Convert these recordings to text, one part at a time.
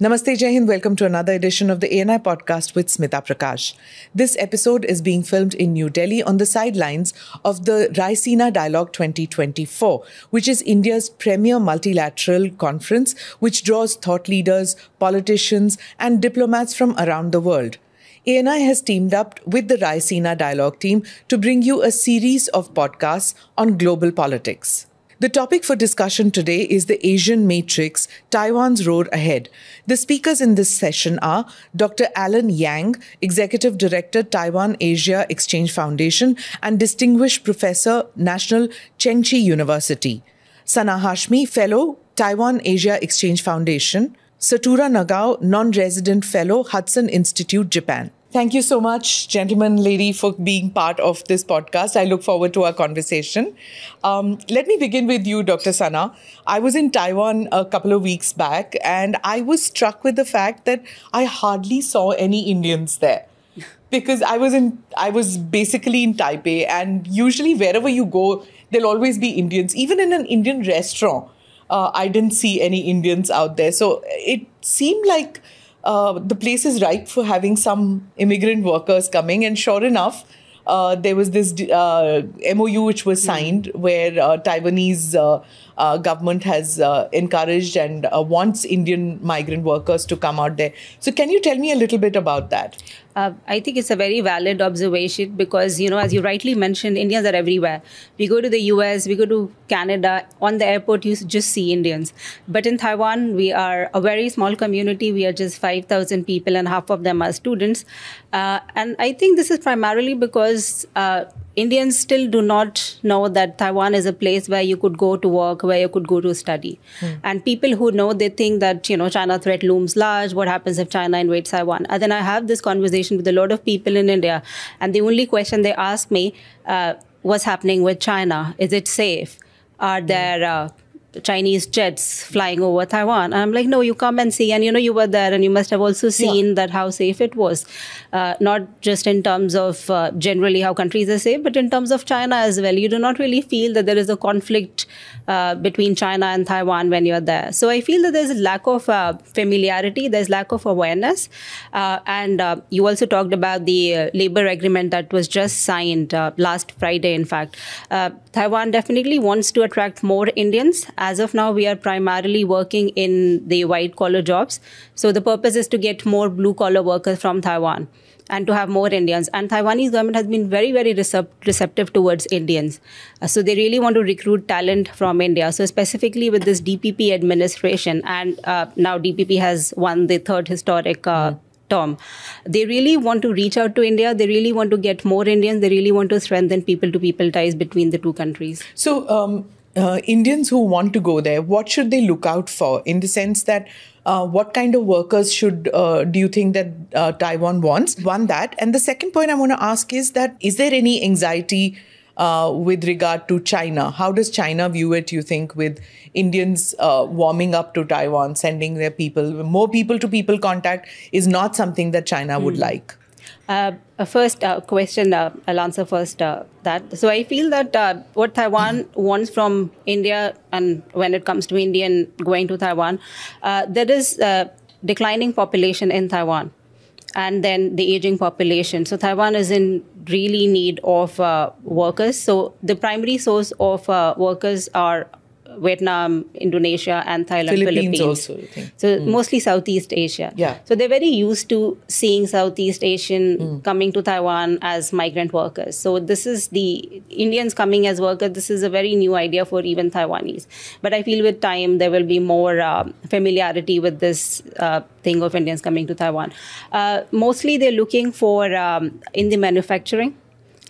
Namaste, Jai Hind. Welcome to another edition of the ANI podcast with Smita Prakash. This episode is being filmed in New Delhi on the sidelines of the Raisina Dialogue 2024, which is India's premier multilateral conference which draws thought leaders, politicians, and diplomats from around the world. ANI has teamed up with the Raisina Dialogue team to bring you a series of podcasts on global politics. The topic for discussion today is the Asian Matrix, Taiwan's Road Ahead. The speakers in this session are Dr. Alan Yang, Executive Director, Taiwan Asia Exchange Foundation and Distinguished Professor, National Chengchi University; Sana Hashmi, Fellow, Taiwan Asia Exchange Foundation; Satura Nagao, Non-Resident Fellow, Hudson Institute, Japan. Thank you so much, gentlemen, lady, for being part of this podcast. I look forward to our conversation. Let me begin with you, Dr. Sana. I was in Taiwan a couple of weeks back, and I was struck with the fact that I hardly saw any Indians there. Because I was basically in Taipei, and usually wherever you go, there'll always be Indians. Even in an Indian restaurant, I didn't see any Indians out there. So it seemed like the place is ripe for having some immigrant workers coming. And sure enough, there was this MOU which was signed where Taiwanese government has encouraged and wants Indian migrant workers to come out there. So can you tell me a little bit about that? I think it's a very valid observation because, as you rightly mentioned, Indians are everywhere. We go to the US, we go to Canada, on the airport, you just see Indians. But in Taiwan, we are a very small community. We are just 5,000 people and half of them are students. And I think this is primarily because Indians still do not know that Taiwan is a place where you could go to work, where you could go to study. And people who know, they think that, China threat looms large. What happens if China invades Taiwan? And then I have this conversation with a lot of people in India. And the only question they ask me, what's happening with China? Is it safe? Are there Chinese jets flying over Taiwan? And I'm like, no, you come and see. And, you were there and you must have also seen that how safe it was. Not just in terms of generally how countries are safe, but in terms of China as well. You do not really feel that there is a conflict between China and Taiwan when you're there. So I feel that there's a lack of familiarity, there's lack of awareness. And you also talked about the labor agreement that was just signed last Friday, in fact. Taiwan definitely wants to attract more Indians. As of now, we are primarily working in the white-collar jobs. So the purpose is to get more blue-collar workers from Taiwan and to have more Indians. And Taiwanese government has been very, very receptive towards Indians. So they really want to recruit talent from India. So specifically with this DPP administration, and now DPP has won the third historic term. They really want to reach out to India. They really want to get more Indians. They really want to strengthen people-to-people ties between the two countries. So Indians who want to go there, what should they look out for, in the sense that what kind of workers should do you think that Taiwan wants? One, that. And the second point I want to ask is that, is there any anxiety with regard to China? How does China view it, you think, with Indians warming up to Taiwan, sending their people? More people-to-people contact is not something that China would like. First question, I'll answer first that. So I feel that what Taiwan wants from India, and when it comes to Indian going to Taiwan, there is declining population in Taiwan and then the aging population. So Taiwan is in really need of workers. So the primary source of workers are Vietnam, Indonesia, and Thailand, Philippines. Also, I think. So mostly Southeast Asia. Yeah. So they're very used to seeing Southeast Asian coming to Taiwan as migrant workers. So this is the Indians coming as workers. This is a very new idea for even Taiwanese. But I feel with time, there will be more familiarity with this thing of Indians coming to Taiwan. Mostly they're looking for in the manufacturing,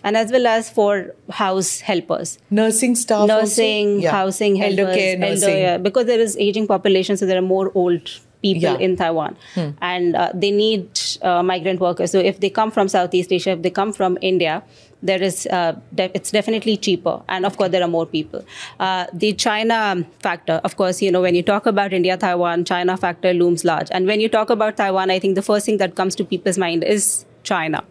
and as well as for house helpers. Nursing staff Nursing, also? housing helpers. Elder care, nursing. Because there is aging population, so there are more old people in Taiwan. And they need migrant workers. So if they come from Southeast Asia, if they come from India, there is it's definitely cheaper. And of course, there are more people. The China factor, of course, when you talk about India, Taiwan, China factor looms large. And when you talk about Taiwan, I think the first thing that comes to people's mind is China.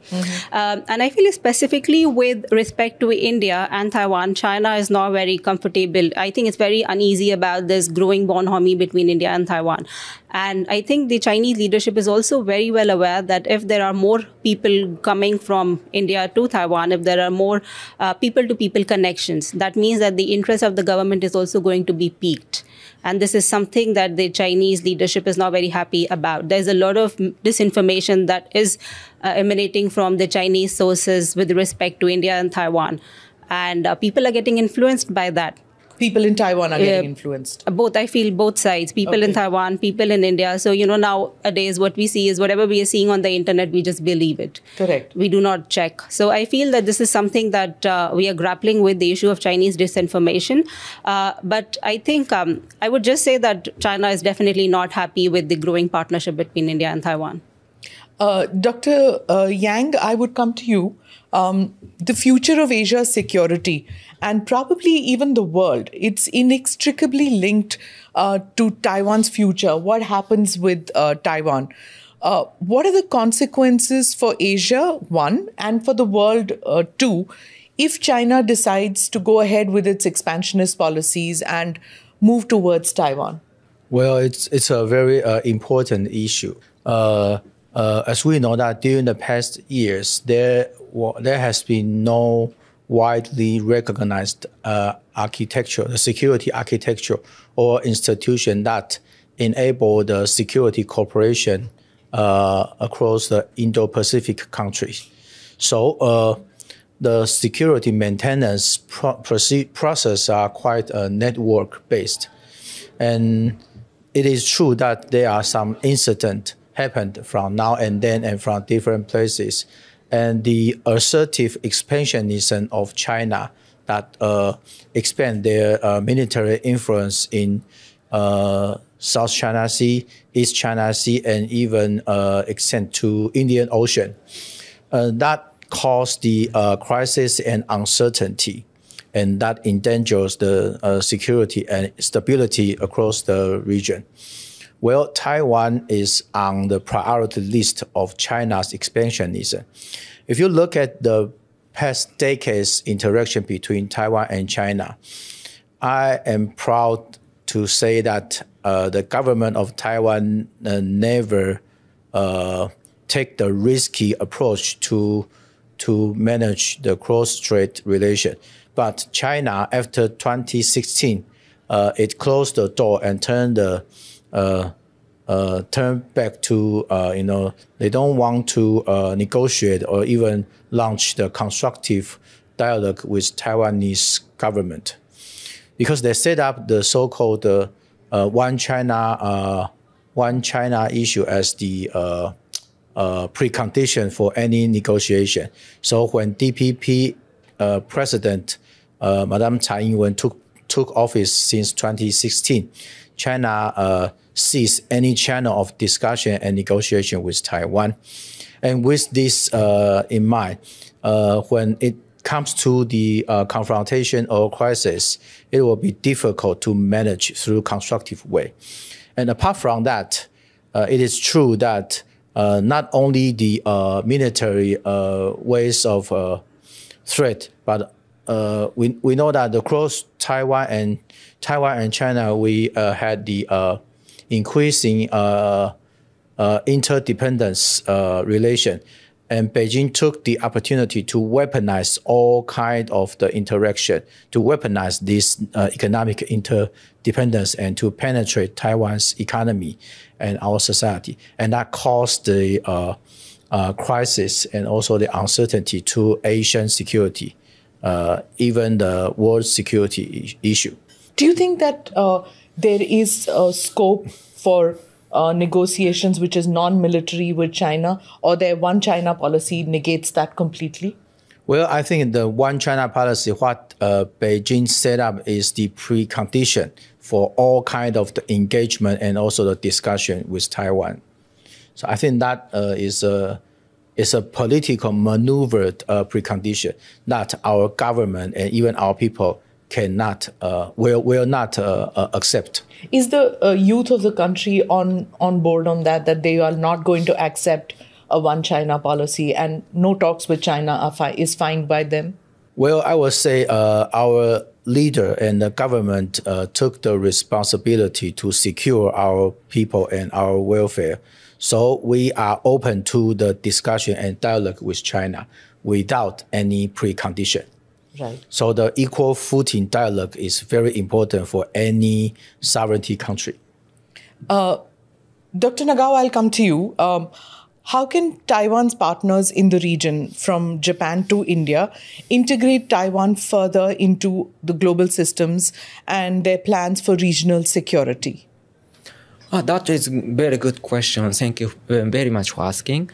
And I feel specifically with respect to India and Taiwan, China is not very comfortable. I think it's very uneasy about this growing bonhomie between India and Taiwan. And I think the Chinese leadership is also very well aware that if there are more people coming from India to Taiwan, if there are more people-to-people connections, that means that the interest of the government is also going to be piqued. And this is something that the Chinese leadership is not very happy about. There's a lot of disinformation that is emanating from the Chinese sources with respect to India and Taiwan. And people are getting influenced by that. People in Taiwan are getting influenced. Both, I feel both sides. People in Taiwan, people in India. So, nowadays what we see is whatever we are seeing on the internet, we just believe it. Correct. We do not check. So I feel that this is something that we are grappling with, the issue of Chinese disinformation. But I think I would just say that China is definitely not happy with the growing partnership between India and Taiwan. Dr. Yang, I would come to you. The future of Asia's security and probably even the world, it's inextricably linked to Taiwan's future. What happens with Taiwan? What are the consequences for Asia, one, and for the world, two, if China decides to go ahead with its expansionist policies and move towards Taiwan? Well, it's a very important issue. As we know that during the past years, there has been no widely recognized architecture, the security architecture or institution that enable the security cooperation across the Indo-Pacific countries. So the security maintenance process are quite network-based. And it is true that there are some incidents happened from now and then and from different places. And the assertive expansionism of China that expand their military influence in South China Sea, East China Sea, and even extend to Indian Ocean. That caused the crisis and uncertainty, and that endangers the security and stability across the region. Well, Taiwan is on the priority list of China's expansionism. If you look at the past decades' interaction between Taiwan and China, I am proud to say that the government of Taiwan never take the risky approach to manage the cross-strait relation. But China, after 2016, it closed the door and turned back to, they don't want to negotiate or even launch the constructive dialogue with Taiwanese government. Because they set up the so-called One China issue as the precondition for any negotiation. So when DPP President Madame Tsai Ing-wen took office since 2016, China ceased any channel of discussion and negotiation with Taiwan. And with this in mind, when it comes to the confrontation or crisis, it will be difficult to manage through constructive way. And apart from that, it is true that not only the military ways of threat, but we know that across Taiwan and China, we had the increasing interdependence relation. And Beijing took the opportunity to weaponize all kind of the interaction, to weaponize this economic interdependence and to penetrate Taiwan's economy and our society. And that caused the crisis and also the uncertainty to Asian security, even the world security issue. Do you think that there is scope for negotiations which is non-military with China, or their One China policy negates that completely? Well, I think the One China policy, what Beijing set up is the precondition for all kind of the engagement and also the discussion with Taiwan. So I think that is a political maneuvered precondition that our government and even our people cannot, will not accept. Is the youth of the country on board on that they are not going to accept a one China policy and no talks with China is fine by them? Well, I would say our leader and the government took the responsibility to secure our people and our welfare. So we are open to the discussion and dialogue with China without any precondition. Right. So the equal footing dialogue is very important for any sovereignty country. Dr. Nagao, I'll come to you. How can Taiwan's partners in the region, from Japan to India, integrate Taiwan further into the global systems and their plans for regional security? That is a very good question. Thank you very much for asking.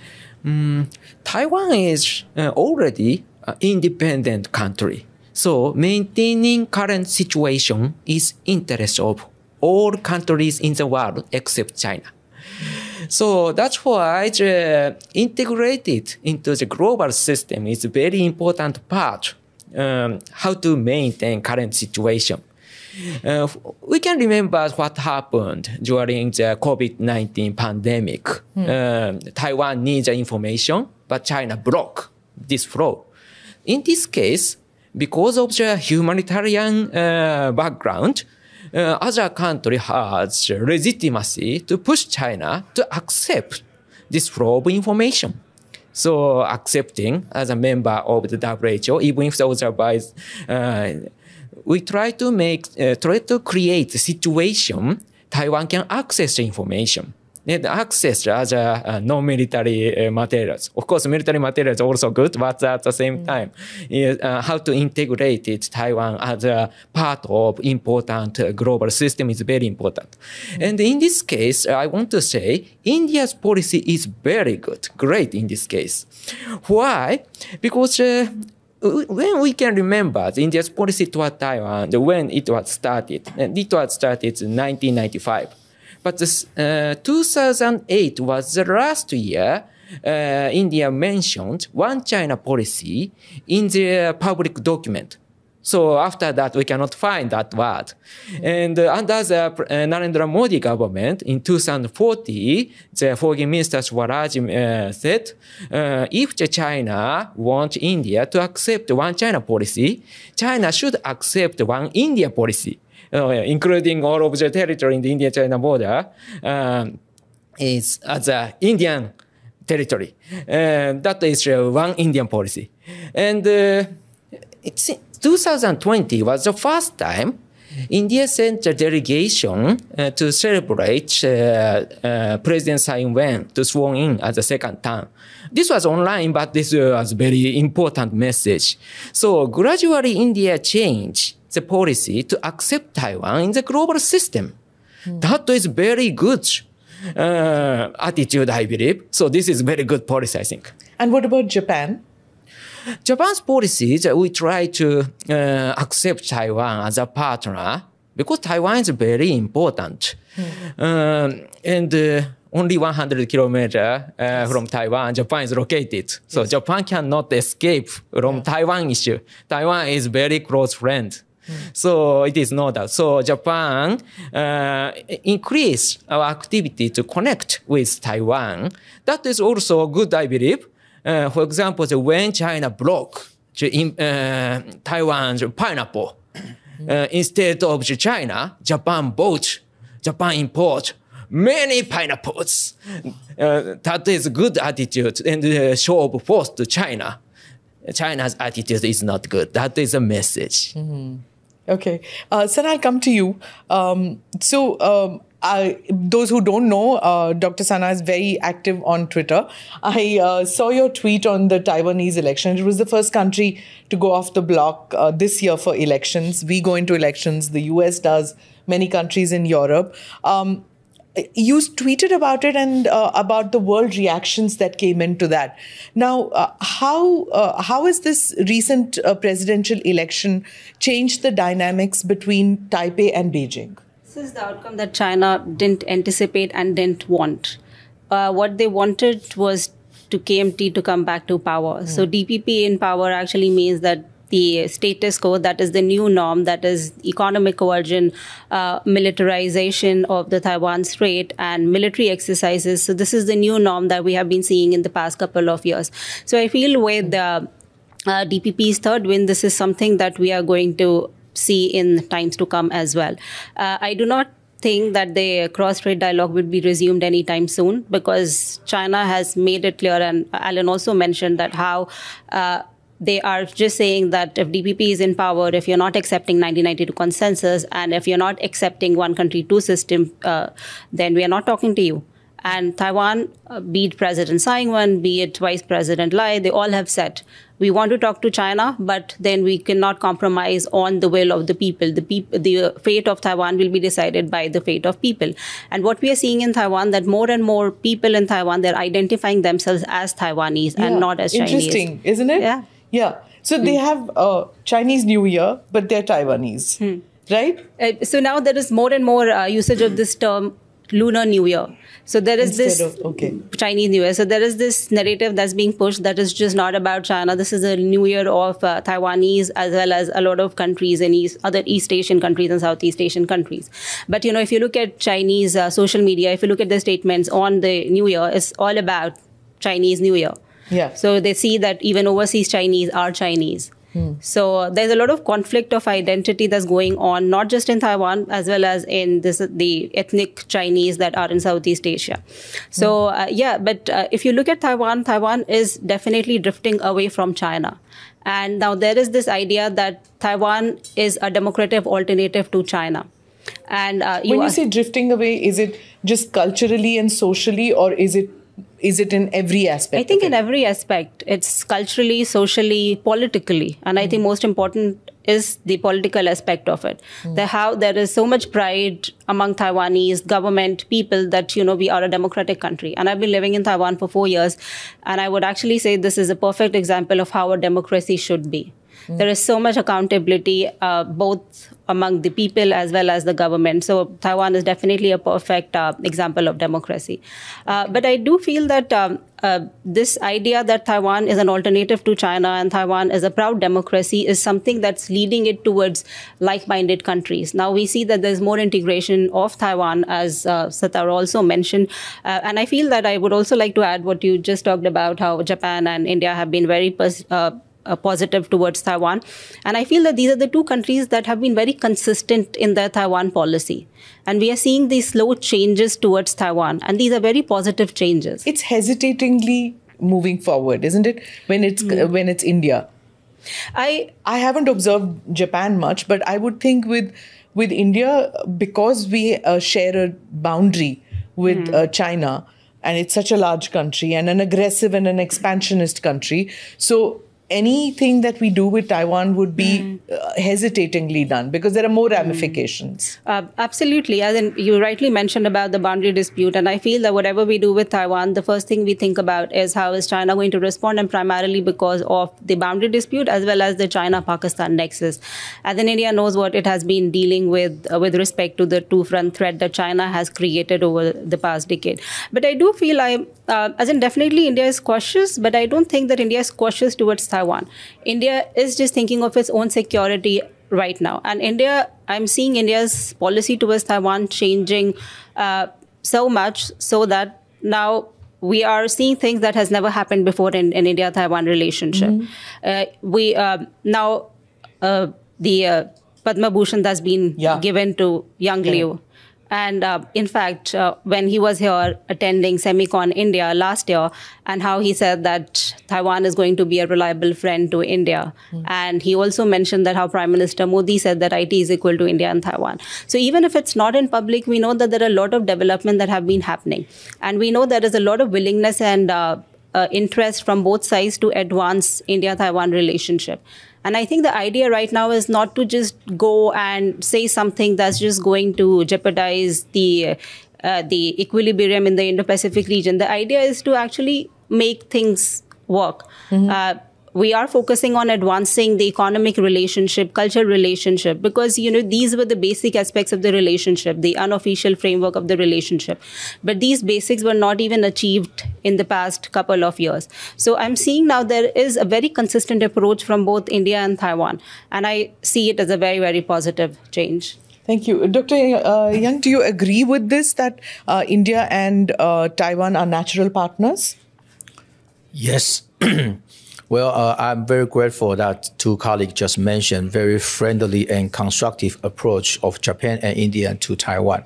Taiwan is already an independent country. So maintaining current situation is interest of all countries in the world except China. So that's why integrated into the global system is a very important part. How to maintain current situation. We can remember what happened during the COVID-19 pandemic. Taiwan needs information, but China blocked this flow. In this case, because of the humanitarian background, other country has legitimacy to push China to accept this flow of information. So accepting as a member of the WHO, even if the otherwise, we try to create a situation Taiwan can access the information. And access as non-military materials. Of course, military materials are also good, but at the same time, how to integrate it, Taiwan as a part of important global system is very important. And in this case, I want to say India's policy is very good, great in this case. Why? Because when we can remember India's policy toward Taiwan, when it was started in 1995. But 2008 was the last year India mentioned one China policy in the public document. So after that, we cannot find that word. And under the Narendra Modi government in 2014, the Foreign Minister Swaraj said, if China wants India to accept one China policy, China should accept one India policy. Including all of the territory in the India-China border, is as an Indian territory. That is one Indian policy. And 2020 was the first time India sent a delegation to celebrate President Tsai Ing-wen to sworn in as a second term. This was online, but this was a very important message. So gradually India changed the policy to accept Taiwan in the global system. That is very good attitude, I believe. So this is very good policy, I think. And what about Japan? Japan's policy is we try to accept Taiwan as a partner because Taiwan is very important. And only 100 kilometers from Taiwan, Japan is located. So Japan cannot escape from Taiwan issue. Taiwan is very close friend. So it is not that. So Japan increased our activity to connect with Taiwan. That is also good, I believe. For example, when China blocked Taiwan's pineapple, instead of China, Japan import many pineapples. That is a good attitude and show of force to China. China's attitude is not good. That is a message. Okay. Sir, I'll come to you. Those who don't know, Dr. Sana is very active on Twitter. I saw your tweet on the Taiwanese election. It was the first country to go off the block this year for elections. We go into elections. The US does. Many countries in Europe. You tweeted about it and about the world reactions that came into that. Now, how has this recent presidential election changed the dynamics between Taipei and Beijing? This is the outcome that China didn't anticipate and didn't want. What they wanted was to KMT to come back to power. So DPP in power actually means that the status quo, that is the new norm, that is economic coercion, militarization of the Taiwan Strait, and military exercises. So this is the new norm that we have been seeing in the past couple of years. So I feel with the DPP's third win, this is something that we are going to see in times to come as well. I do not think that the cross-strait dialogue would be resumed anytime soon, because China has made it clear, and Alan also mentioned that how they are just saying that if DPP is in power, if you're not accepting 1992 consensus, and if you're not accepting one country, two system, then we are not talking to you. And Taiwan, be it President Tsai Ing-wen, be it Vice President Lai, they all have said, we want to talk to China, but then we cannot compromise on the will of the people. The fate of Taiwan will be decided by the fate of people. And what we are seeing in Taiwan, that more and more people in Taiwan, they're identifying themselves as Taiwanese and not as Chinese. Interesting, isn't it? Yeah. Yeah. So they have Chinese New Year, but they're Taiwanese, right? So now there is more and more usage of this term, Lunar New Year. So there is Chinese New Year. So there is this narrative that's being pushed that is just not about China. This is a New Year of Taiwanese, as well as a lot of countries in other East Asian countries and Southeast Asian countries. But, if you look at Chinese social media, if you look at the statements on the New Year, it's all about Chinese New Year. Yeah. So they see that even overseas Chinese are Chinese. So there's a lot of conflict of identity that's going on, not just in Taiwan, as well as in the ethnic Chinese that are in Southeast Asia. So, but if you look at Taiwan, Taiwan is definitely drifting away from China. And now there is this idea that Taiwan is a democratic alternative to China. And when you say drifting away, is it just culturally and socially, or is it in every aspect? I think in every aspect. It's culturally, socially, politically. And I think most important is the political aspect of it. How there is so much pride among Taiwanese government people that, we are a democratic country. And I've been living in Taiwan for 4 years. And I would actually say this is a perfect example of how a democracy should be. There is so much accountability, both among the people as well as the government. So Taiwan is definitely a perfect example of democracy. But I do feel that this idea that Taiwan is an alternative to China and Taiwan is a proud democracy is something that's leading it towards like-minded countries. Now we see that there's more integration of Taiwan, as Satar also mentioned. And I feel that I would also like to add what you just talked about, how Japan and India have been very positive towards Taiwan. And I feel that these are the two countries that have been very consistent in their Taiwan policy. And we are seeing these slow changes towards Taiwan. And these are very positive changes. It's hesitatingly moving forward, isn't it? When it's India. I haven't observed Japan much, but I would think with India, because we share a boundary with China, and it's such a large country and an aggressive and an expansionist country. So anything that we do with Taiwan would be hesitatingly done, because there are more ramifications. Absolutely. As in, you rightly mentioned about the boundary dispute. And I feel that whatever we do with Taiwan, the first thing we think about is how is China going to respond, and primarily because of the boundary dispute as well as the China-Pakistan nexus. And then India knows what it has been dealing with respect to the two-front threat that China has created over the past decade. But I do feel definitely India is cautious, but I don't think that India is cautious towards Taiwan. India is just thinking of its own security right now. And I'm seeing India's policy towards Taiwan changing so much so that now we are seeing things that has never happened before in India-Taiwan relationship. The Padma Bhushan that's been given to Yang Liu. And in fact, when he was here attending Semicon India last year, and how he said that Taiwan is going to be a reliable friend to India. And he also mentioned that how Prime Minister Modi said that IT is equal to India and Taiwan. So even if it's not in public, we know that there are a lot of development that have been happening. And we know there is a lot of willingness and interest from both sides to advance India-Taiwan relationship. And I think the idea right now is not to just go and say something that's just going to jeopardize the equilibrium in the Indo-Pacific region. The idea is to actually make things work. we are focusing on advancing the economic relationship, cultural relationship, because, these were the basic aspects of the relationship, the unofficial framework of the relationship. But these basics were not even achieved in the past couple of years. So I'm seeing now there is a very consistent approach from both India and Taiwan. And I see it as a very, very positive change. Thank you. Dr. Young, do you agree with this, that India and Taiwan are natural partners? Yes. Well, I'm very grateful that two colleagues just mentioned very friendly and constructive approach of Japan and India to Taiwan.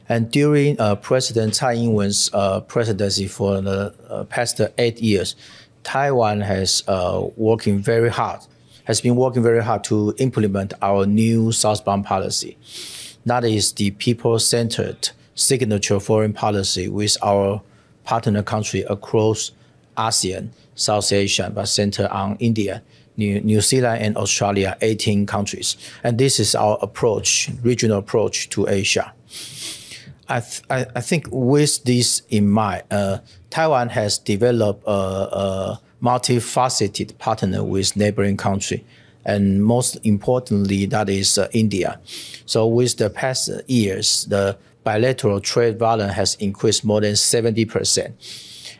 And during President Tsai Ing-wen's presidency for the past 8 years, Taiwan has been working very hard to implement our new southbound policy. That is the people-centered signature foreign policy with our partner country across ASEAN, South Asia, but centered on India, New Zealand, and Australia, 18 countries. And this is our approach, regional approach to Asia. I think with this in mind, Taiwan has developed a multifaceted partner with neighboring country, and most importantly, that is India. So with the past years, the bilateral trade volume has increased more than 70%.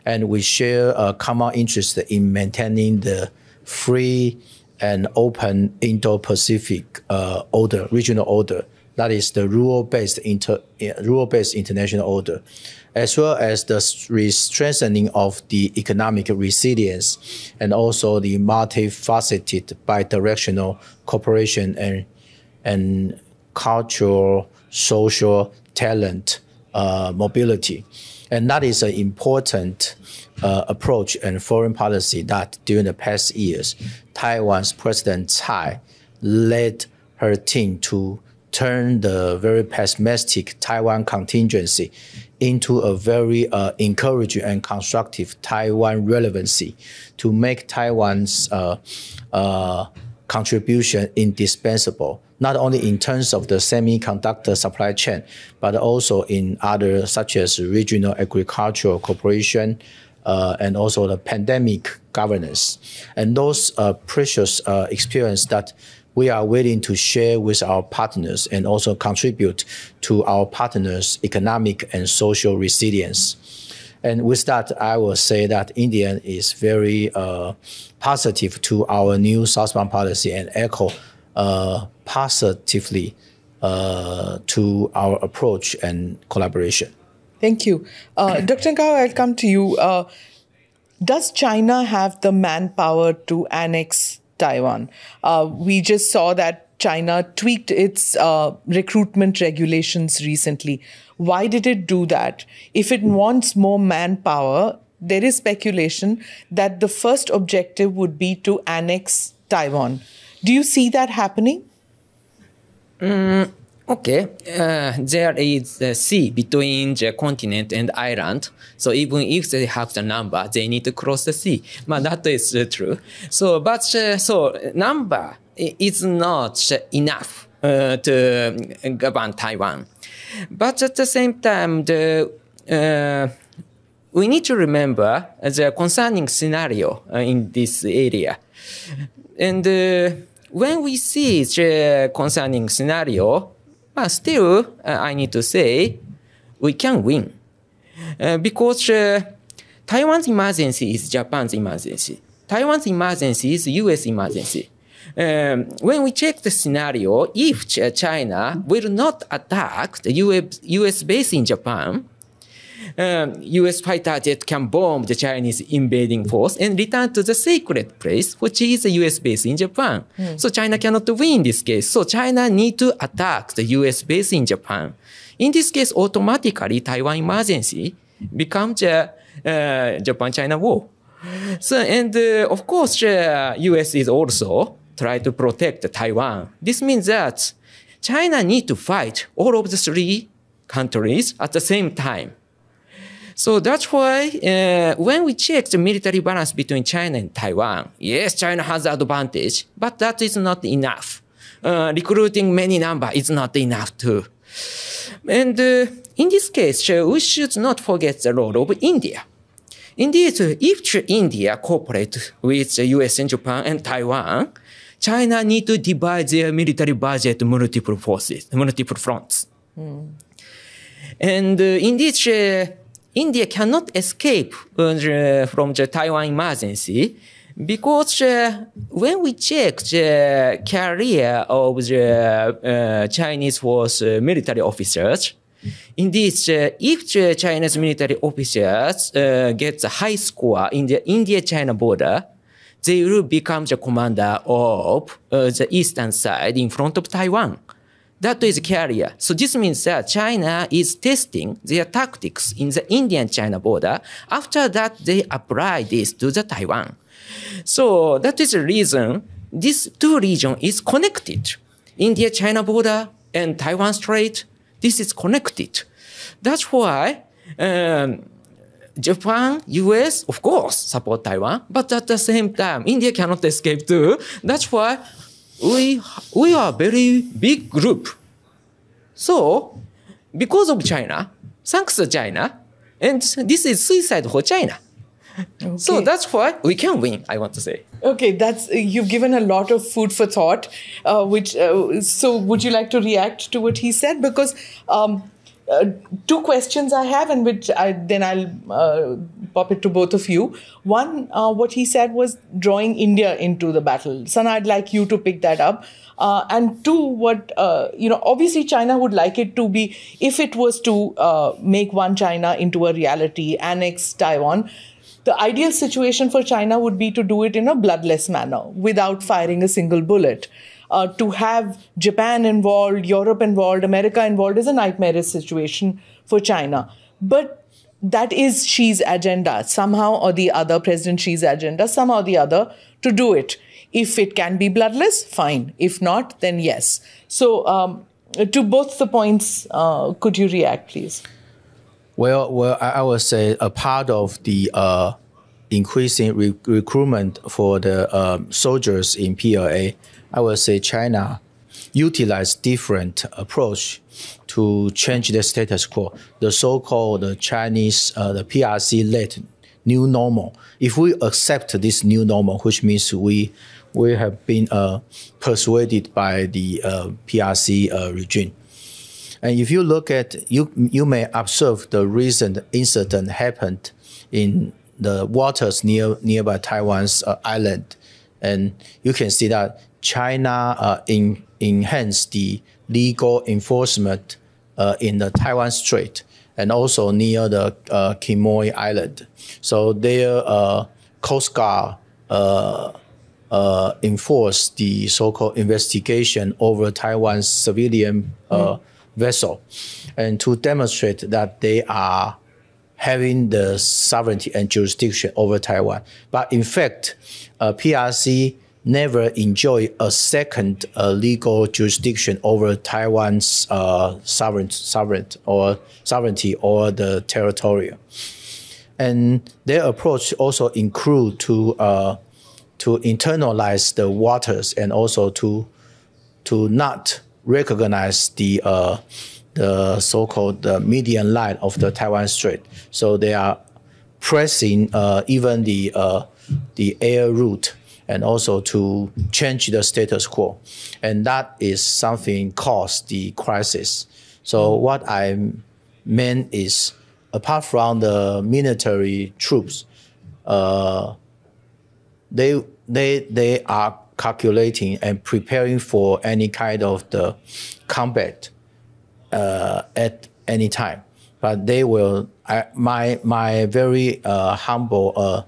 And we share a common interest in maintaining the free and open Indo-Pacific regional order. That is the rule-based international order, as well as the strengthening of the economic resilience and also the multifaceted bidirectional cooperation and cultural, social, talent mobility. And that is an important approach and foreign policy that during the past years, Taiwan's President Tsai led her team to turn the very pessimistic Taiwan contingency into a very encouraging and constructive Taiwan relevancy to make Taiwan's contribution indispensable, not only in terms of the semiconductor supply chain, but also in other such as regional agricultural cooperation and also the pandemic governance. And those precious experience that we are willing to share with our partners and also contribute to our partners' economic and social resilience. And with that, I will say that India is very positive to our new southbound policy and echo positively to our approach and collaboration. Thank you. Dr. Gao, I'll come to you. Does China have the manpower to annex Taiwan? We just saw that China tweaked its recruitment regulations recently. Why did it do that? If it wants more manpower, there is speculation that the first objective would be to annex Taiwan. Do you see that happening? Okay, there is a sea between the continent and island. So even if they have the number, they need to cross the sea. But that is true. So, but so number is not enough to govern Taiwan. But at the same time, we need to remember the concerning scenario in this area. And when we see the concerning scenario, but still, I need to say, we can win. Because Taiwan's emergency is Japan's emergency. Taiwan's emergency is US emergency. When we check the scenario, if China will not attack the US base in Japan, US fighter jet can bomb the Chinese invading force and return to the sacred place, which is the US base in Japan. So China cannot win in this case. So China need to attack the US base in Japan. In this case, automatically Taiwan emergency becomes the Japan-China war. So, and of course, US is also try to protect Taiwan. This means that China need to fight all of the three countries at the same time. So that's why when we check the military balance between China and Taiwan, yes, China has the advantage, but that is not enough. Recruiting many number is not enough too. And in this case, we should not forget the role of India. Indeed, if India cooperate with the US and Japan and Taiwan, China need to divide their military budget multiple fronts. And indeed, India cannot escape from the Taiwan emergency because when we check the career of the Chinese force military officers, indeed, if the Chinese military officers get a high score in the India-China border, they will become the commander of the eastern side in front of Taiwan. That is carrier. So this means that China is testing their tactics in the Indian-China border. After that, they apply this to the Taiwan. So that is the reason these two regions is connected. India-China border and Taiwan Strait, this is connected. That's why Japan, US, of course, support Taiwan, but at the same time, India cannot escape too. That's why we are a very big group. So, because of China, thanks to China, and this is suicide for China. Okay. So that's why we can win, I want to say. Okay, you've given a lot of food for thought. So would you like to react to what he said? Because two questions I have, and which I'll pop it to both of you. One, what he said was drawing India into the battle. Sana, I'd like you to pick that up. And two, obviously China would like it to be, if it was to make one China into a reality, annex Taiwan, the ideal situation for China would be to do it in a bloodless manner, without firing a single bullet. To have Japan involved, Europe involved, America involved is a nightmarish situation for China. But that is Xi's agenda, somehow or the other, President Xi's agenda, somehow or the other, to do it. If it can be bloodless, fine. If not, then yes. So to both the points, could you react, please? Well, I would say a part of the increasing recruitment for the soldiers in PLA, I would say China utilized different approach to change the status quo. The so-called Chinese, the PRC-led new normal. If we accept this new normal, which means we have been persuaded by the PRC regime. And if you look at, you may observe the recent incident happened in the waters nearby Taiwan's island. And you can see that China enhanced the legal enforcement in the Taiwan Strait and also near the Quemoy Island. So their Coast Guard enforced the so-called investigation over Taiwan's civilian vessel, and to demonstrate that they are having the sovereignty and jurisdiction over Taiwan. But in fact, PRC never enjoyed a second legal jurisdiction over Taiwan's sovereignty or the territorial. And their approach also include to internalize the waters and also to not recognize the so-called median line of the Taiwan Strait. So they are pressing even the air route and also to change the status quo. And that is something caused the crisis. So what I meant is, apart from the military troops, they are calculating and preparing for any kind of the combat at any time. But they will, my very humble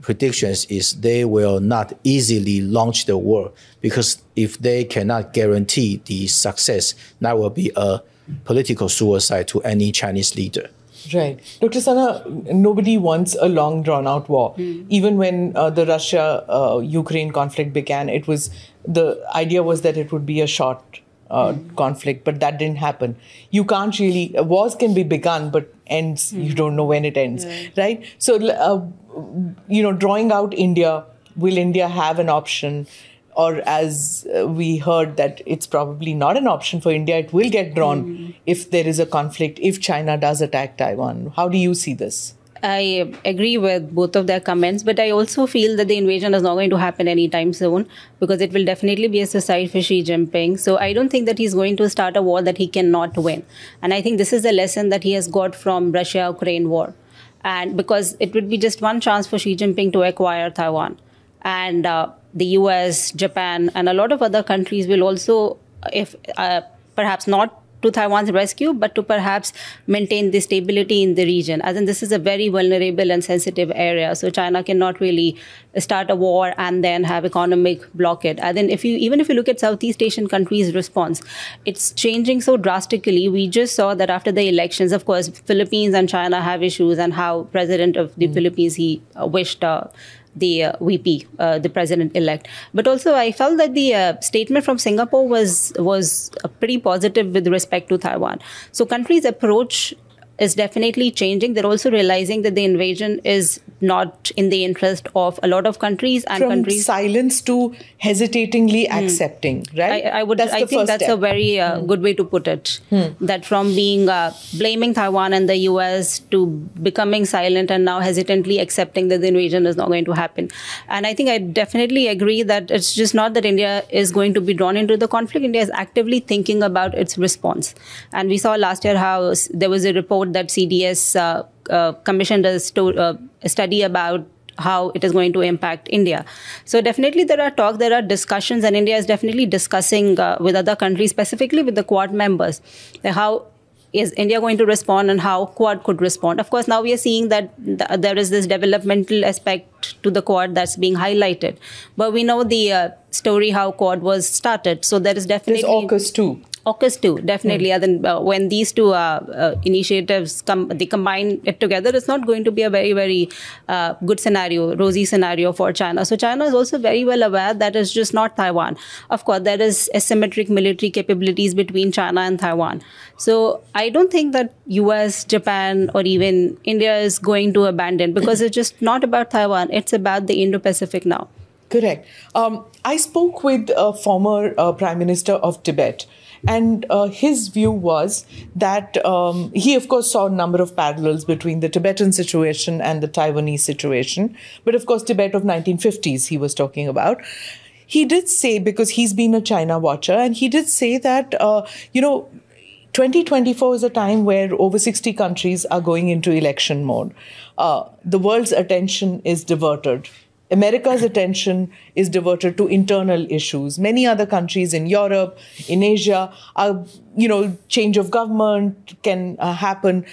predictions is they will not easily launch the war, because if they cannot guarantee the success, that will be a political suicide to any Chinese leader. Right. Dr. Sana, nobody wants a long drawn-out war. Even when the Russia-Ukraine conflict began, the idea was that it would be a short conflict, but that didn't happen. You can't really, wars can be begun, but ends, you don't know when it ends, right? So, drawing out India, will India have an option? Or as we heard that it's probably not an option for India, it will get drawn if there is a conflict, if China does attack Taiwan. How do you see this? I agree with both of their comments, but I also feel that the invasion is not going to happen anytime soon because it will definitely be a suicide for Xi Jinping. So I don't think that he's going to start a war that he cannot win. And I think this is the lesson that he has got from Russia-Ukraine war. And because it would be just one chance for Xi Jinping to acquire Taiwan. And the US, Japan, and a lot of other countries will also, if perhaps not to Taiwan's rescue, but to perhaps maintain the stability in the region. As in, this is a very vulnerable and sensitive area. So China cannot really start a war and then have economic blockade. And then even if you look at Southeast Asian countries' response, it's changing so drastically. We just saw that after the elections, of course, Philippines and China have issues, and how President of the Philippines, he wished the VP, the president-elect. But also, I felt that the statement from Singapore was pretty positive with respect to Taiwan. So countries' approach is definitely changing. They're also realizing that the invasion is not in the interest of a lot of countries, and from countries silence to hesitatingly accepting, right? I think that's a very good way to put it. That from being blaming Taiwan and the US to becoming silent and now hesitantly accepting that the invasion is not going to happen. And I think I definitely agree that it's just not that India is going to be drawn into the conflict. India is actively thinking about its response. And we saw last year how there was a report that CDS commissioned a study about how it is going to impact India. So definitely there are talks, there are discussions, and India is definitely discussing with other countries, specifically with the Quad members, how is India going to respond and how Quad could respond. Of course, now we are seeing that there is this developmental aspect to the Quad that's being highlighted. But we know the story how Quad was started. So there is definitely... There's AUKUS too. AUKUS too, definitely. And then when these two initiatives they combine it together, it's not going to be a very, very good scenario, rosy scenario for China. So China is also very well aware that it's just not Taiwan. Of course, there is asymmetric military capabilities between China and Taiwan. So I don't think that US, Japan, or even India is going to abandon, because it's just not about Taiwan. It's about the Indo-Pacific now. Correct. I spoke with a former Prime Minister of Tibet. And his view was that he, of course, saw a number of parallels between the Tibetan situation and the Taiwanese situation. But, of course, Tibet of 1950s he was talking about. He did say, because he's been a China watcher, and he did say that, 2024 is a time where over 60 countries are going into election mode. The world's attention is diverted. America's attention is diverted to internal issues. Many other countries in Europe, in Asia, change of government can happen.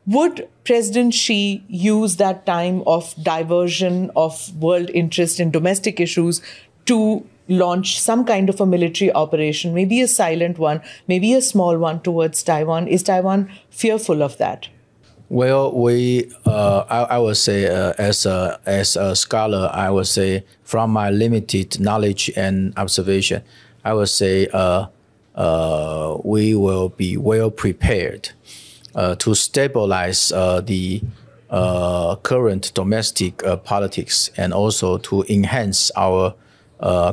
Would President Xi use that time of diversion of world interest in domestic issues to launch some kind of a military operation, maybe a silent one, maybe a small one towards Taiwan? Is Taiwan fearful of that? Well, I would say, as a scholar, I would say, from my limited knowledge and observation, I would say we will be well prepared to stabilize the current domestic politics, and also to enhance our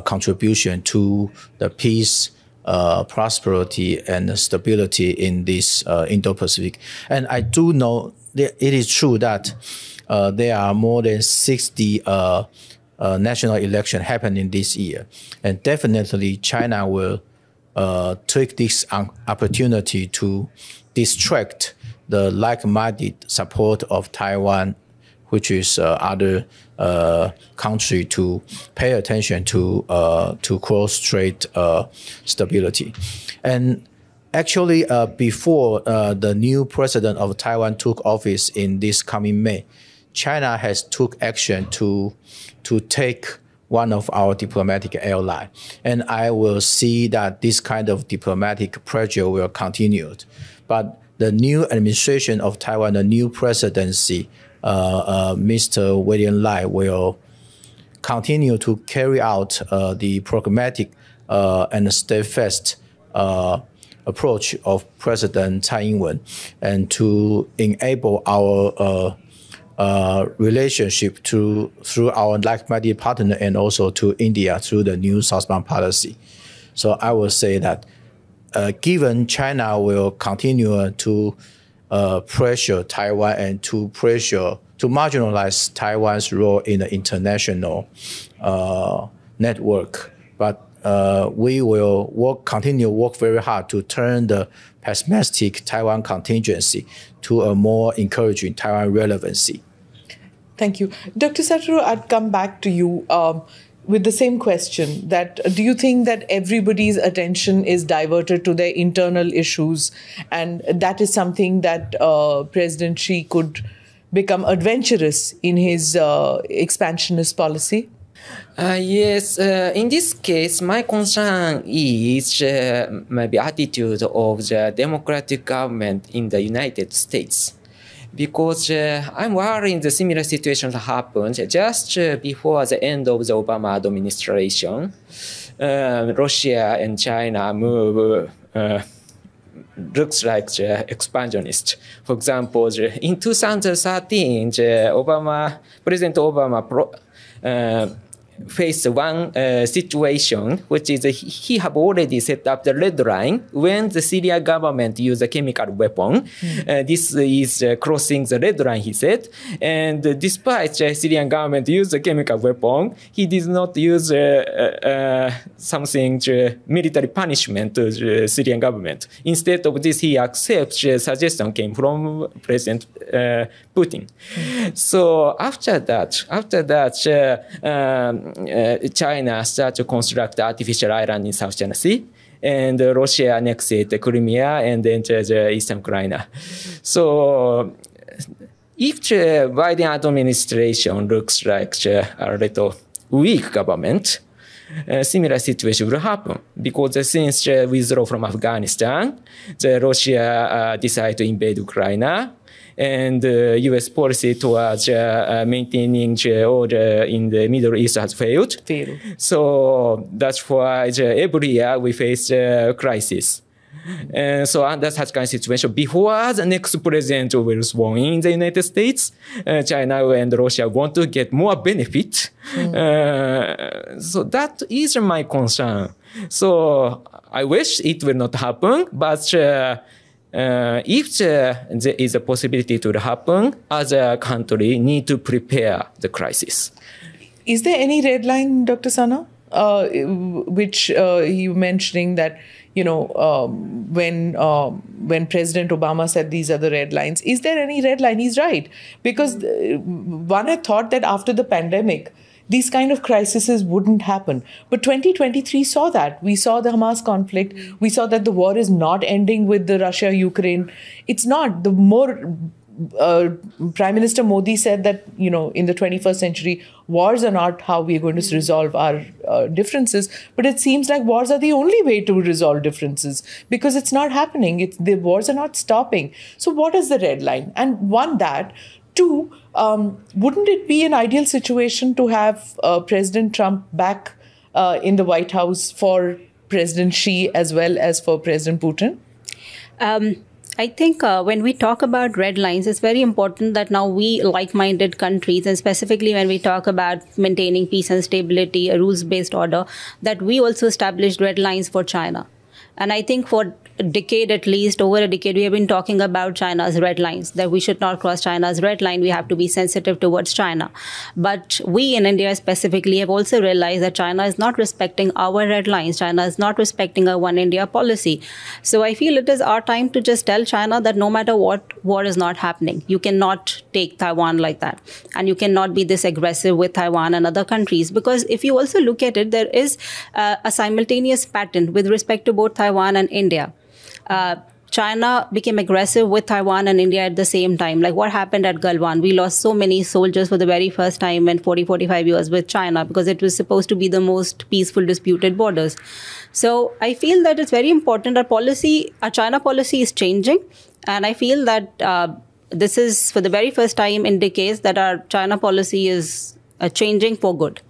contribution to the peace, prosperity and stability in this Indo-Pacific. And I do know that it is true that there are more than 60 national elections happening this year. And definitely China will take this opportunity to distract the like-minded support of Taiwan, which is other country, to pay attention to cross-strait stability. And actually, before the new president of Taiwan took office in this coming May, China has took action to take one of our diplomatic ally. And I will see that this kind of diplomatic pressure will continue. But the new administration of Taiwan, the new presidency, Mr. William Lai, will continue to carry out the pragmatic and steadfast approach of President Tsai Ing-wen, and to enable our relationship through our like-minded partner, and also to India through the new southbound policy. So I will say that given China will continue to pressure Taiwan and to pressure to marginalize Taiwan's role in the international network. But we will continue to work very hard to turn the pessimistic Taiwan contingency to a more encouraging Taiwan relevancy. Thank you. Dr. Satoru, I'd come back to you with the same question. That do you think that everybody's attention is diverted to their internal issues, and that is something that President Xi could become adventurous in his expansionist policy? Yes, in this case, my concern is maybe attitude of the democratic government in the United States. Because I'm worried the similar situation happened just before the end of the Obama administration. Russia and China move looks like the expansionist. For example, in 2013, President Obama faced one situation, which is he have already set up the red line when the Syrian government used a chemical weapon. This is crossing the red line, he said. And despite the Syrian government used the chemical weapon, he did not use something military punishment to the Syrian government. Instead of this, he accepts the suggestion came from President Putin. So after that, China started to construct artificial island in South China Sea, and Russia annexed Crimea and entered Eastern Ukraine. So if the Biden administration looks like a little weak government, a similar situation will happen, because since withdrawal from Afghanistan, Russia decided to invade Ukraine, and U.S. policy towards maintaining order in the Middle East has failed. So that's why every year we face a crisis. And so under such kind of situation, before the next president will sworn in the United States, China and Russia want to get more benefit. So that is my concern. So I wish it will not happen, but if there is a possibility to happen, other countries need to prepare the crisis. Is there any red line, Dr. Sana, which you mentioning that, when President Obama said these are the red lines, is there any red line? He's right. Because one had thought that after the pandemic, these kind of crises wouldn't happen. But 2023 saw that. We saw the Hamas conflict. We saw that the war is not ending with the Russia-Ukraine. It's not. The more Prime Minister Modi said that, in the 21st century, wars are not how we're going to resolve our differences. But it seems like wars are the only way to resolve differences, because it's not happening. The wars are not stopping. So what is the red line? And one, that. Two, wouldn't it be an ideal situation to have President Trump back in the White House for President Xi as well as for President Putin? I think when we talk about red lines, it's very important that now we like-minded countries, and specifically when we talk about maintaining peace and stability, a rules-based order, that we also established red lines for China. And I think for a decade, at least over a decade, we have been talking about China's red lines, that we should not cross China's red line. We have to be sensitive towards China. But we in India specifically have also realized that China is not respecting our red lines. China is not respecting our One India policy. So I feel it is our time to just tell China that no matter what, war is not happening. You cannot take Taiwan like that. And you cannot be this aggressive with Taiwan and other countries. Because if you also look at it, there is a simultaneous pattern with respect to both Taiwan and India. China became aggressive with Taiwan and India at the same time. Like what happened at Galwan? We lost so many soldiers for the very first time in 40-45 years with China, because it was supposed to be the most peaceful disputed borders. So I feel that it's very important. Our China policy is changing. And I feel that this is, for the very first time, indicates that our China policy is changing for good.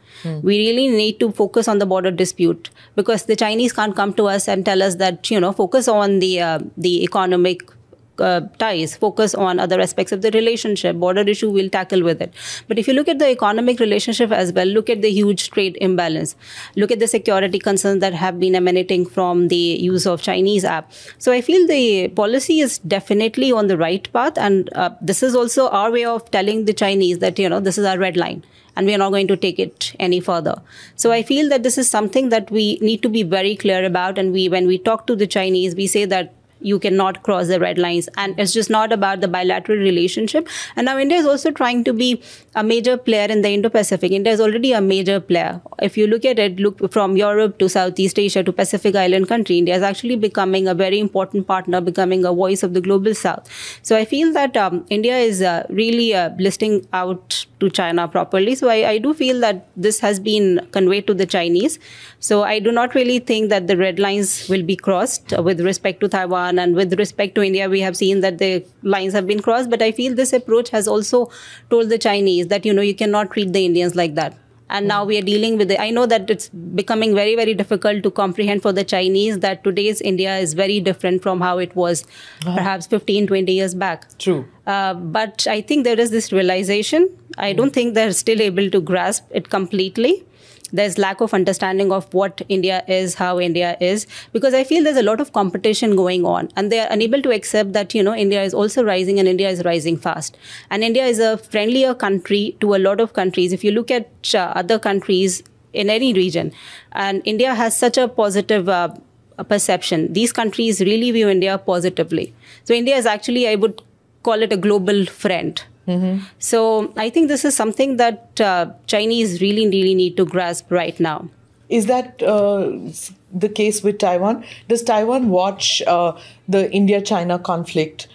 We really need to focus on the border dispute, because the Chinese can't come to us and tell us that, focus on the economic ties, focus on other aspects of the relationship. Border issue we'll tackle with it. But if you look at the economic relationship as well, look at the huge trade imbalance. Look at the security concerns that have been emanating from the use of Chinese app. So I feel the policy is definitely on the right path. And this is also our way of telling the Chinese that, this is our red line, and we are not going to take it any further. So I feel that this is something that we need to be very clear about. And when we talk to the Chinese, we say that you cannot cross the red lines. And it's just not about the bilateral relationship. And now India is also trying to be a major player in the Indo-Pacific. India is already a major player. If you look at it, look from Europe to Southeast Asia to Pacific Island country, India is actually becoming a very important partner, becoming a voice of the global South. So I feel that India is really listing out to China properly. So I do feel that this has been conveyed to the Chinese. So I do not really think that the red lines will be crossed with respect to Taiwan, and with respect to India. We have seen that the lines have been crossed. But I feel this approach has also told the Chinese that, you cannot treat the Indians like that. And now we are dealing with it. I know that it's becoming very, very difficult to comprehend for the Chinese that today's India is very different from how it was perhaps 15, 20 years back. True. But I think there is this realization. I don't think they're still able to grasp it completely. There's lack of understanding of what India is, how India is, because I feel there's a lot of competition going on, and they are unable to accept that, India is also rising, and India is rising fast. And India is a friendlier country to a lot of countries. If you look at other countries in any region, and India has such a positive perception. These countries really view India positively. So India is actually, I would call it a global friend. Mm-hmm. So I think this is something that Chinese really, really need to grasp right now. Is that the case with Taiwan? Does Taiwan watch the India-China conflict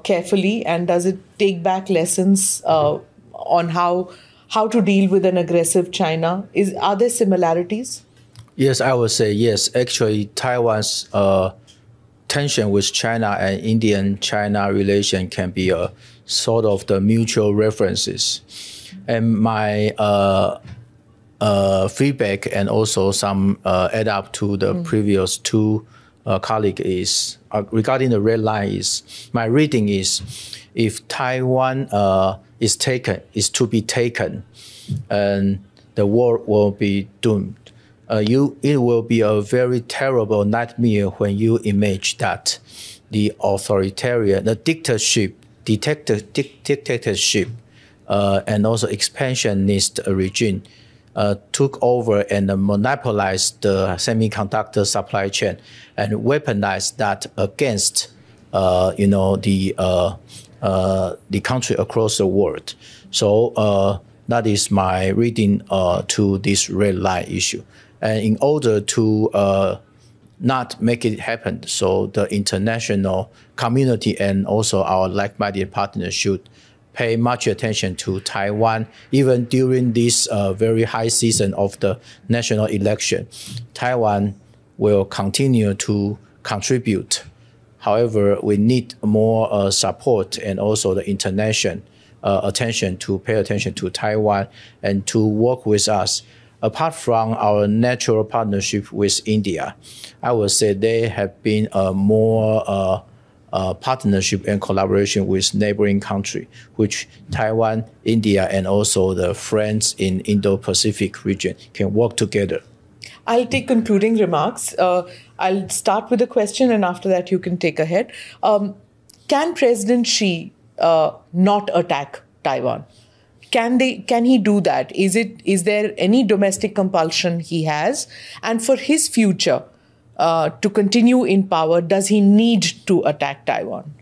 carefully, and does it take back lessons on how to deal with an aggressive China? Are there similarities? Yes, I would say yes. Actually, Taiwan's tension with China and Indian-China relation can be a sort of the mutual references. And my feedback and also some add up to the previous two colleagues is regarding the red line is my reading is if Taiwan is to be taken, and the world will be doomed. It will be a very terrible nightmare when you imagine that the authoritarian, the dictatorship, and also expansionist regime took over and monopolized the semiconductor supply chain and weaponized that against the country across the world. So that is my reading to this red line issue. And in order to not make it happen, so the international community and also our like-minded partners should pay much attention to Taiwan, even during this very high season of the national election. Taiwan will continue to contribute. However, we need more support and also the international attention to pay attention to Taiwan and to work with us. Apart from our natural partnership with India, I would say there have been more partnership and collaboration with neighboring countries, which Taiwan, India, and also the friends in Indo-Pacific region can work together. I'll take concluding remarks. I'll start with a question, and after that you can take ahead. Can President Xi not attack Taiwan? Can he do that? Is there any domestic compulsion he has? And for his future, to continue in power, does he need to attack Taiwan?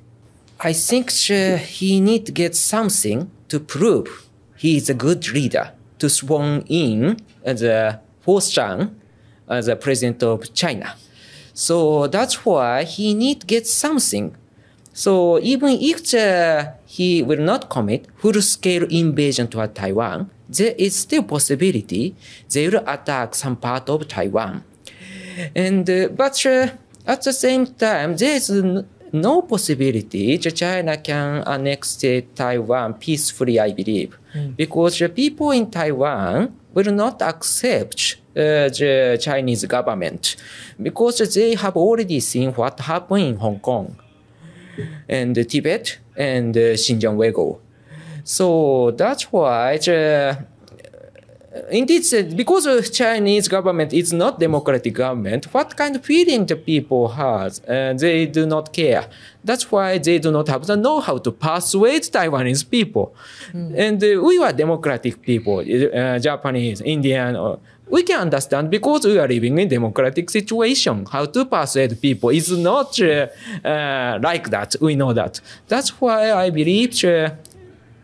I think he need to get something to prove he is a good leader to sworn in as a fourth term as a president of China. So that's why he need to get something. So even if he will not commit full-scale invasion to Taiwan, there is still possibility they will attack some part of Taiwan. And but at the same time, there is no possibility that China can annex Taiwan peacefully, I believe, because the people in Taiwan will not accept the Chinese government because they have already seen what happened in Hong Kong. and Tibet and Xinjiang Uyghur. So that's why indeed, because the Chinese government is not democratic government, what kind of feeling the people has, they do not care. That's why they do not have the know-how to persuade Taiwanese people. And we are democratic people, Japanese, Indian, we can understand because we are living in democratic situation. How to persuade people is not like that. We know that. That's why I believe Xi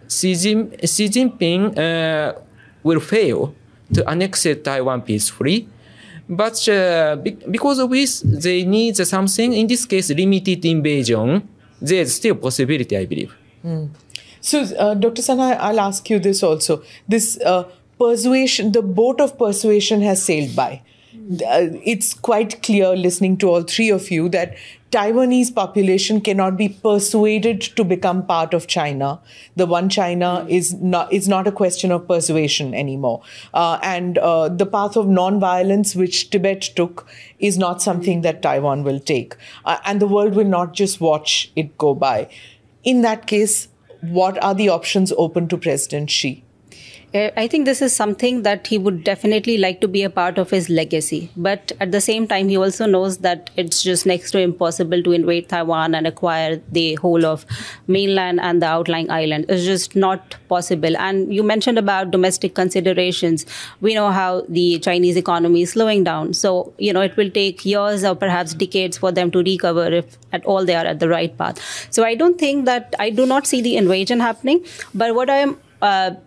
Jinping will fail to annex Taiwan peacefully. But because they need something, in this case, limited invasion, there's still possibility, I believe. So, Dr. Sana, I'll ask you this also. This persuasion, the boat of persuasion has sailed by. It's quite clear, listening to all three of you, that Taiwanese population cannot be persuaded to become part of China. The one China is not a question of persuasion anymore. And the path of non-violence which Tibet took is not something that Taiwan will take. And the world will not just watch it go by. In that case, what are the options open to President Xi? I think this is something that he would definitely like to be a part of his legacy. But at the same time, he also knows that it's just next to impossible to invade Taiwan and acquire the whole of mainland and the outlying island. It's just not possible. And you mentioned about domestic considerations. We know how the Chinese economy is slowing down. So, it will take years or perhaps decades for them to recover if at all they are at the right path. So I do not see the invasion happening. But what I am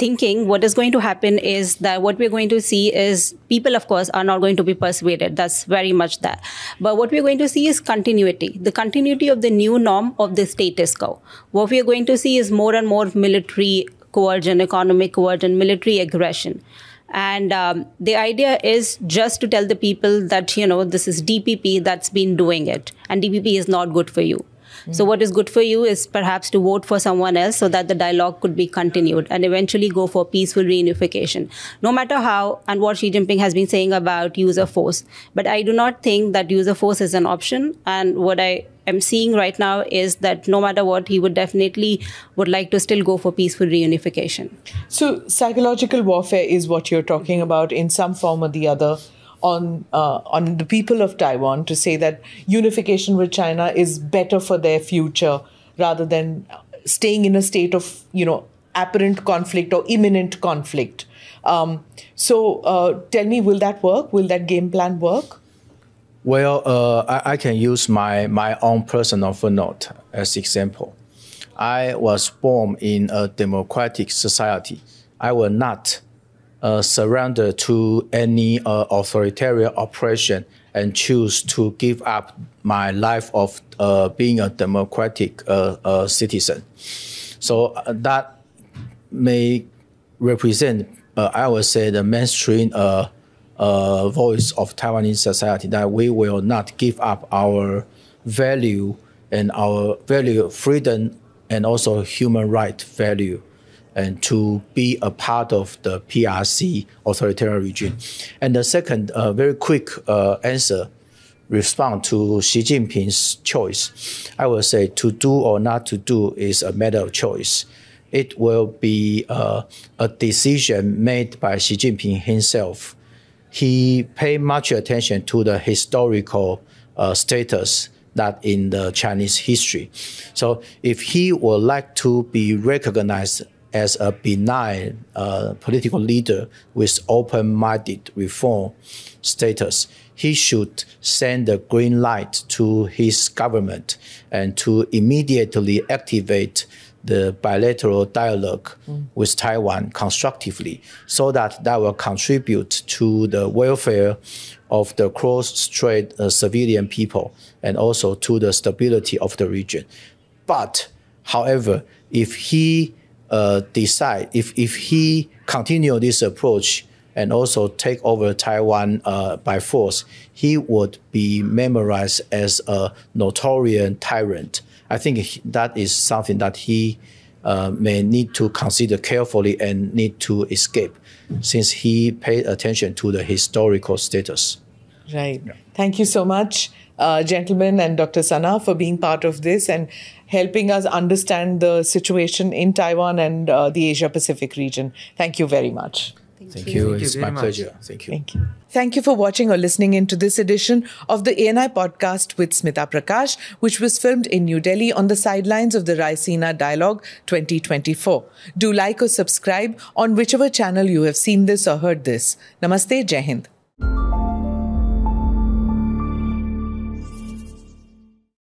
thinking what is going to happen is that what we're going to see is people, of course, are not going to be persuaded. That's very much that. But what we're going to see is continuity, the continuity of the new norm of the status quo. What we're going to see is more and more military coercion, economic coercion, military aggression. And the idea is just to tell the people that, this is DPP that's been doing it. And DPP is not good for you. So what is good for you is perhaps to vote for someone else so that the dialogue could be continued and eventually go for peaceful reunification. No matter how and what Xi Jinping has been saying about use of force. But I do not think that use of force is an option. And what I am seeing right now is that no matter what, he would like to still go for peaceful reunification. So psychological warfare is what you're talking about in some form or the other on the people of Taiwan, to say that unification with China is better for their future rather than staying in a state of, apparent conflict or imminent conflict. So tell me, will that work? Will that game plan work? Well, I can use my own personal footnote as example. I was born in a democratic society. I will not surrender to any authoritarian oppression and choose to give up my life of being a democratic citizen. So that may represent, I would say, the mainstream voice of Taiwanese society, that we will not give up our value and our value of freedom and also human right value, and to be a part of the PRC authoritarian regime. And the second, very quick answer, respond to Xi Jinping's choice. I will say to do or not to do is a matter of choice. It will be a decision made by Xi Jinping himself. He paid much attention to the historical status that in the Chinese history. So if he would like to be recognized as a benign political leader with open-minded reform status, he should send the green light to his government and to immediately activate the bilateral dialogue with Taiwan constructively, so that will contribute to the welfare of the cross-strait civilian people and also to the stability of the region. But, however, if he if he continue this approach and also take over Taiwan by force, he would be memorized as a notorious tyrant. I think that is something that he may need to consider carefully and need to escape, since he paid attention to the historical status. Right. Yeah. Thank you so much. gentlemen, and Dr. Sana for being part of this and helping us understand the situation in Taiwan and the Asia-Pacific region. Thank you very much. Thank you. Thank you It's very my much. pleasure. Thank you. Thank you. Thank you for watching or listening in to this edition of the ANI podcast with Smita Prakash, which was filmed in New Delhi on the sidelines of the Raisina Dialogue 2024. Do like or subscribe on whichever channel you have seen this or heard this. Namaste, Jai Hind.